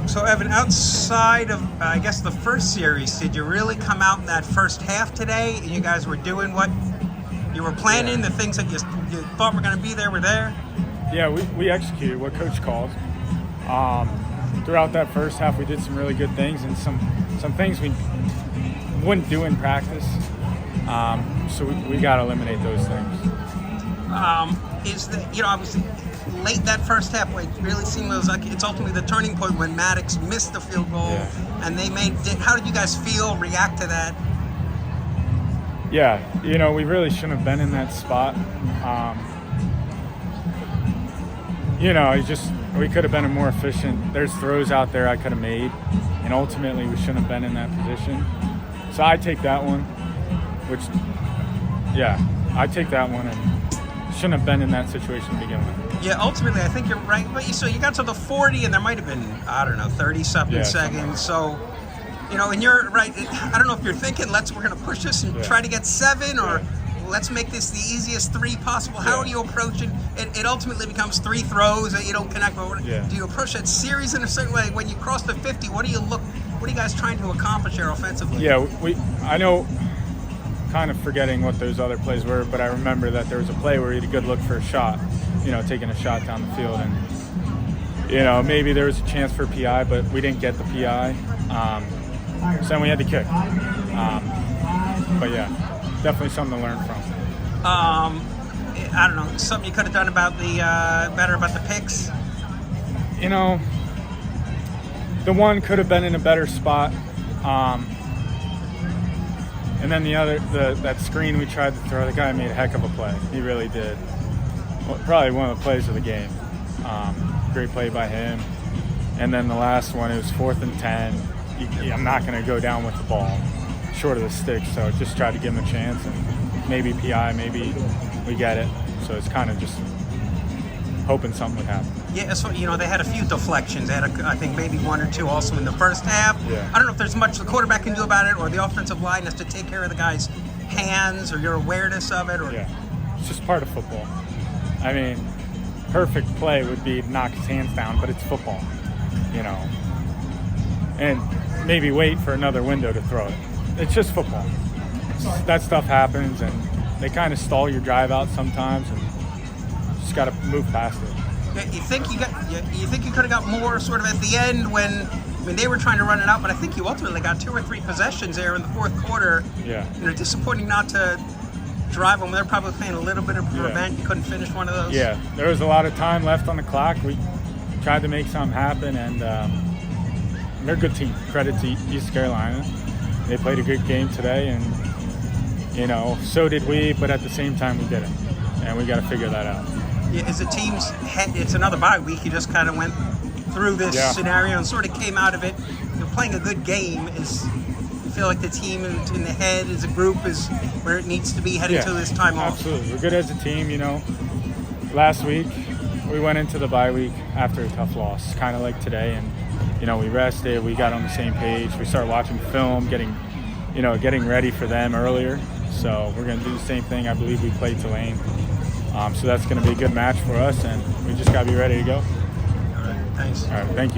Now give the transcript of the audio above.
So Evan, outside of, I guess, the first series, did you really come out in that first half today? And you guys were doing what you were planning? The things that you thought were going to be there were there? Yeah, we executed what Coach called. Throughout that first half, we did some really good things and some things we wouldn't do in practice. So we got to eliminate those things. Obviously late that first half, it really seemed like it's ultimately the turning point when Maddox missed the field goal, and they made it. How did you guys react to that? Yeah, we really shouldn't have been in that spot. We could have been more efficient. There's throws out there I could have made, and ultimately we shouldn't have been in that position. So I take that one, I take that one and shouldn't have been in that situation to begin with. Yeah, ultimately, I think you're right. But so you got to the 40, and there might have been, 30-something seconds. So, and you're right. I don't know if you're thinking, we're going to push this and try to get 7, or let's make this the easiest 3 possible. How are you approaching it? It ultimately becomes 3 throws that you don't connect. But do you approach that series in a certain way? When you cross the 50, what are you guys trying to accomplish here offensively? Yeah, I know, kind of forgetting what those other plays were, but I remember that there was a play where he had a good look for a shot, taking a shot down the field. And, maybe there was a chance for a PI, but we didn't get the PI. So then we had to kick. But, definitely something to learn from. I don't know, something you could have done about better about the picks? The one could have been in a better spot. And then the other, that screen we tried to throw, the guy made a heck of a play. He really did. Probably one of the plays of the game. Great play by him. And then the last one, it was 4th and 10. I'm not going to go down with the ball short of the stick, so just try to give him a chance, and maybe PI, maybe we get it. So it's kind of just hoping something would happen. Yeah, so they had a few deflections. They had, I think, maybe 1 or 2 also in the first half. Yeah. I don't know if there's much the quarterback can do about it, or the offensive line has to take care of the guy's hands, or your awareness of it. Or It's just part of football. I mean, perfect play would be to knock his hands down, but it's football, and maybe wait for another window to throw it. It's just football. That stuff happens, and they kind of stall your drive out sometimes, and just got to move past it. Yeah, you think you could have got more sort of at the end when they were trying to run it out, but I think you ultimately got 2 or 3 possessions there in the fourth quarter. Yeah. Disappointing not to drive them. They're probably playing a little bit of prevent. You couldn't finish one of those. Yeah, there was a lot of time left on the clock. We tried to make something happen, and they're a good team. Credit to East Carolina. They played a good game today, and so did we. But at the same time, we didn't, and we got to figure that out. Yeah, as a team's head, it's another bye week. You just kind of went through this scenario and sort of came out of it. Playing a good game is. You feel like the team in the head as a group is where it needs to be heading to this time off. Absolutely, we're good as a team. Last week we went into the bye week after a tough loss, kind of like today, and we rested. We got on the same page. We started watching film, getting ready for them earlier. So we're going to do the same thing. I believe we played Tulane. So that's going to be a good match for us, and we just got to be ready to go. All right, thanks. All right, thank you.